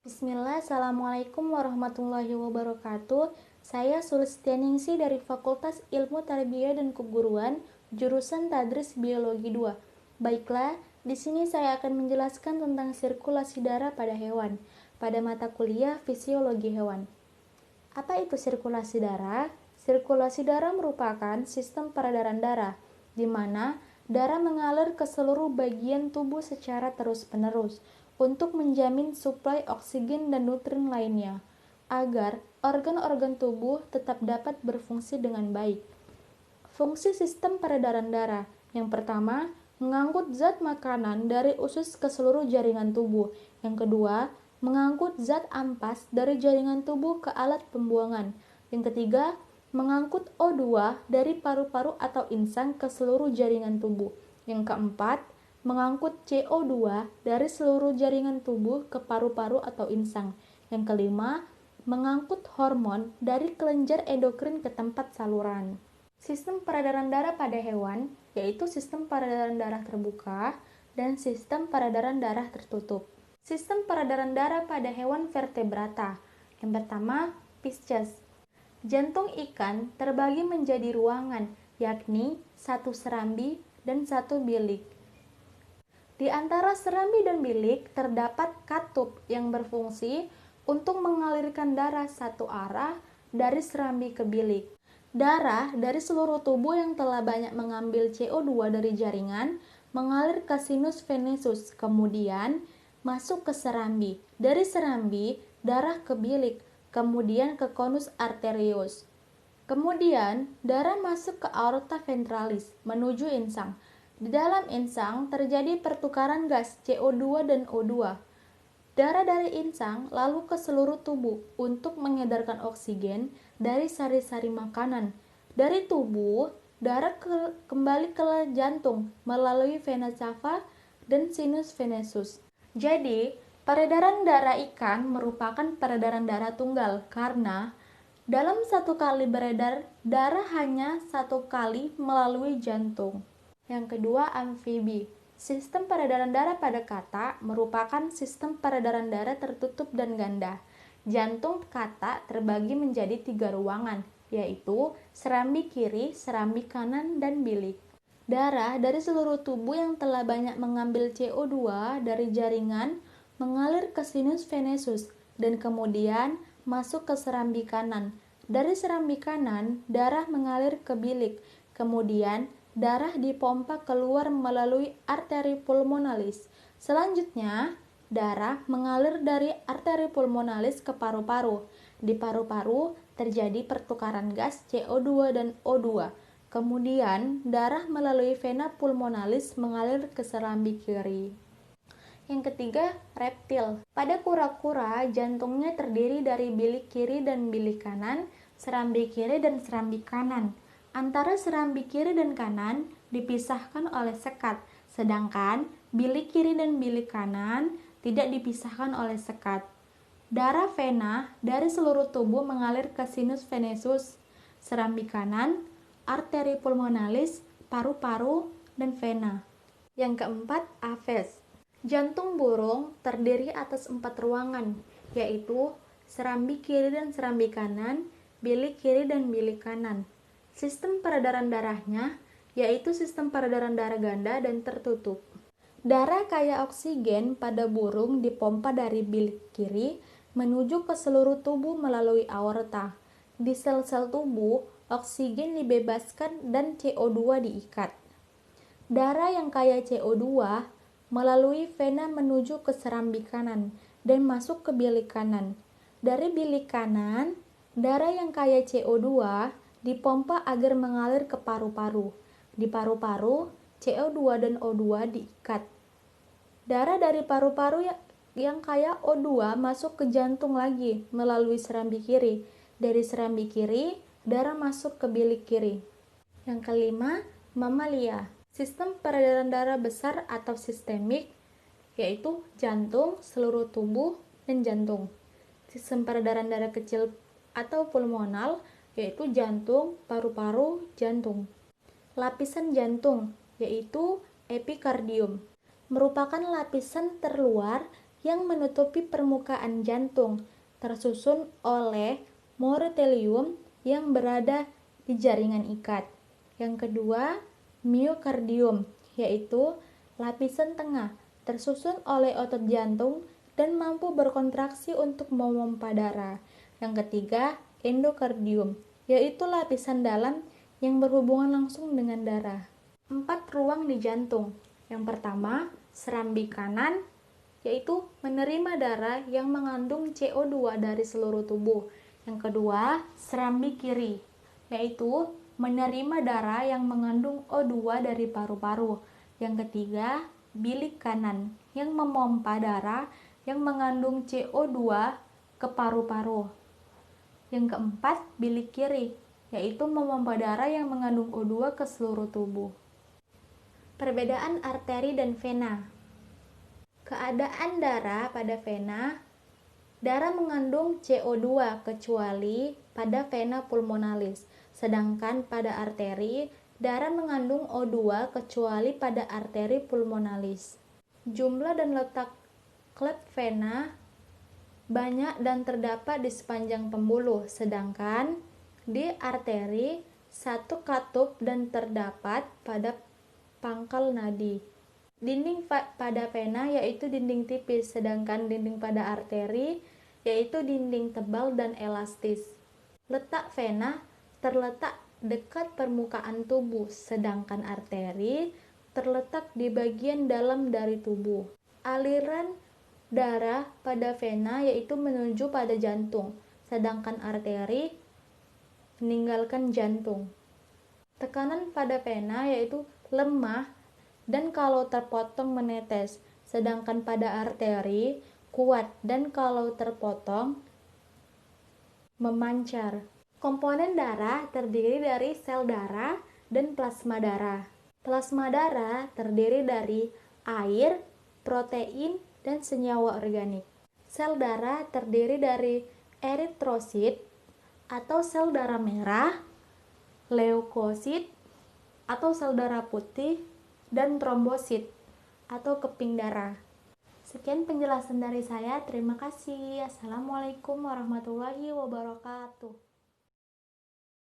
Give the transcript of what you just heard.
Bismillah, Assalamualaikum warahmatullahi wabarakatuh. Saya Sulistianingsih dari Fakultas Ilmu Tarbiyah dan Keguruan, jurusan Tadris Biologi 2. Baiklah, di sini saya akan menjelaskan tentang sirkulasi darah pada hewan, pada mata kuliah Fisiologi Hewan. Apa itu sirkulasi darah? Sirkulasi darah merupakan sistem peredaran darah, di mana darah mengalir ke seluruh bagian tubuh secara terus-menerus untuk menjamin suplai oksigen dan nutrien lainnya, agar organ-organ tubuh tetap dapat berfungsi dengan baik. Fungsi sistem peredaran darah. Yang pertama, mengangkut zat makanan dari usus ke seluruh jaringan tubuh. Yang kedua, mengangkut zat ampas dari jaringan tubuh ke alat pembuangan. Yang ketiga, mengangkut O2 dari paru-paru atau insang ke seluruh jaringan tubuh. Yang keempat, mengangkut CO2 dari seluruh jaringan tubuh ke paru-paru atau insang. Yang kelima, mengangkut hormon dari kelenjar endokrin ke tempat saluran. Sistem peredaran darah pada hewan yaitu sistem peredaran darah terbuka dan sistem peredaran darah tertutup. Sistem peredaran darah pada hewan vertebrata. Yang pertama, Pisces. Jantung ikan terbagi menjadi ruangan, yakni satu serambi dan satu bilik. Di antara serambi dan bilik terdapat katup yang berfungsi untuk mengalirkan darah satu arah dari serambi ke bilik. Darah dari seluruh tubuh yang telah banyak mengambil CO2 dari jaringan mengalir ke sinus venesus, kemudian masuk ke serambi. Dari serambi, darah ke bilik, kemudian ke konus arterius. Kemudian, darah masuk ke aorta ventralis menuju insang. Di dalam insang terjadi pertukaran gas CO2 dan O2. Darah dari insang lalu ke seluruh tubuh untuk mengedarkan oksigen dari sari-sari makanan. Dari tubuh, darah kembali ke jantung melalui vena cava dan sinus venesus. Jadi, peredaran darah ikan merupakan peredaran darah tunggal karena dalam satu kali beredar, darah hanya satu kali melalui jantung. Yang kedua, amfibi. Sistem peredaran darah pada kata merupakan sistem peredaran darah tertutup dan ganda. Jantung kata terbagi menjadi 3 ruangan, yaitu serambi kiri, serambi kanan, dan bilik. Darah dari seluruh tubuh yang telah banyak mengambil CO2 dari jaringan mengalir ke sinus venesus dan kemudian masuk ke serambi kanan. Dari serambi kanan, darah mengalir ke bilik, kemudian darah dipompa keluar melalui arteri pulmonalis. Selanjutnya, darah mengalir dari arteri pulmonalis ke paru-paru. Di paru-paru terjadi pertukaran gas CO2 dan O2. Kemudian, darah melalui vena pulmonalis mengalir ke serambi kiri. Yang ketiga, reptil. Pada kura-kura, jantungnya terdiri dari bilik kiri dan bilik kanan, serambi kiri dan serambi kanan. Antara serambi kiri dan kanan dipisahkan oleh sekat, sedangkan bilik kiri dan bilik kanan tidak dipisahkan oleh sekat. Darah vena dari seluruh tubuh mengalir ke sinus venesus, serambi kanan, arteri pulmonalis, paru-paru, dan vena. Yang keempat, aves. Jantung burung terdiri atas 4 ruangan, yaitu serambi kiri dan serambi kanan, bilik kiri dan bilik kanan. Sistem peredaran darahnya yaitu sistem peredaran darah ganda dan tertutup. Darah kaya oksigen pada burung dipompa dari bilik kiri menuju ke seluruh tubuh melalui aorta. Di sel-sel tubuh, oksigen dibebaskan dan CO2 diikat. Darah yang kaya CO2 melalui vena menuju ke serambi kanan dan masuk ke bilik kanan. Dari bilik kanan, darah yang kaya CO2 dipompa agar mengalir ke paru-paru. Di paru-paru, CO2 dan O2 diikat. Darah dari paru-paru yang kaya O2 masuk ke jantung lagi melalui serambi kiri. Dari serambi kiri, darah masuk ke bilik kiri. Yang kelima, mamalia. Sistem peredaran darah besar atau sistemik yaitu jantung, seluruh tubuh, dan jantung. Sistem peredaran darah kecil atau pulmonal yaitu jantung, paru-paru, jantung. Lapisan jantung yaitu epikardium merupakan lapisan terluar yang menutupi permukaan jantung, tersusun oleh myothelium yang berada di jaringan ikat. Yang kedua, miokardium, yaitu lapisan tengah, tersusun oleh otot jantung dan mampu berkontraksi untuk memompa darah. Yang ketiga, endokardium, yaitu lapisan dalam yang berhubungan langsung dengan darah. 4 ruang di jantung. Yang pertama, serambi kanan, yaitu menerima darah yang mengandung CO2 dari seluruh tubuh. Yang kedua, serambi kiri, yaitu menerima darah yang mengandung O2 dari paru-paru. Yang ketiga, bilik kanan yang memompa darah yang mengandung CO2 ke paru-paru. Yang keempat, bilik kiri, yaitu memompa darah yang mengandung O2 ke seluruh tubuh. Perbedaan arteri dan vena. Keadaan darah pada vena, darah mengandung CO2 kecuali pada vena pulmonalis, sedangkan pada arteri, darah mengandung O2 kecuali pada arteri pulmonalis. Jumlah dan letak klep vena banyak dan terdapat di sepanjang pembuluh, sedangkan di arteri satu katup dan terdapat pada pangkal nadi. Dinding pada vena yaitu dinding tipis, sedangkan dinding pada arteri yaitu dinding tebal dan elastis. Letak vena terletak dekat permukaan tubuh, sedangkan arteri terletak di bagian dalam dari tubuh. Aliran darah pada vena yaitu menuju pada jantung, sedangkan arteri meninggalkan jantung. Tekanan pada vena yaitu lemah dan kalau terpotong menetes, sedangkan pada arteri kuat dan kalau terpotong memancar. Komponen darah terdiri dari sel darah dan plasma darah. Plasma darah terdiri dari air, protein, dan senyawa organik. Sel darah terdiri dari eritrosit atau sel darah merah, leukosit atau sel darah putih, dan trombosit atau keping darah. Sekian penjelasan dari saya. Terima kasih. Assalamualaikum warahmatullahi wabarakatuh.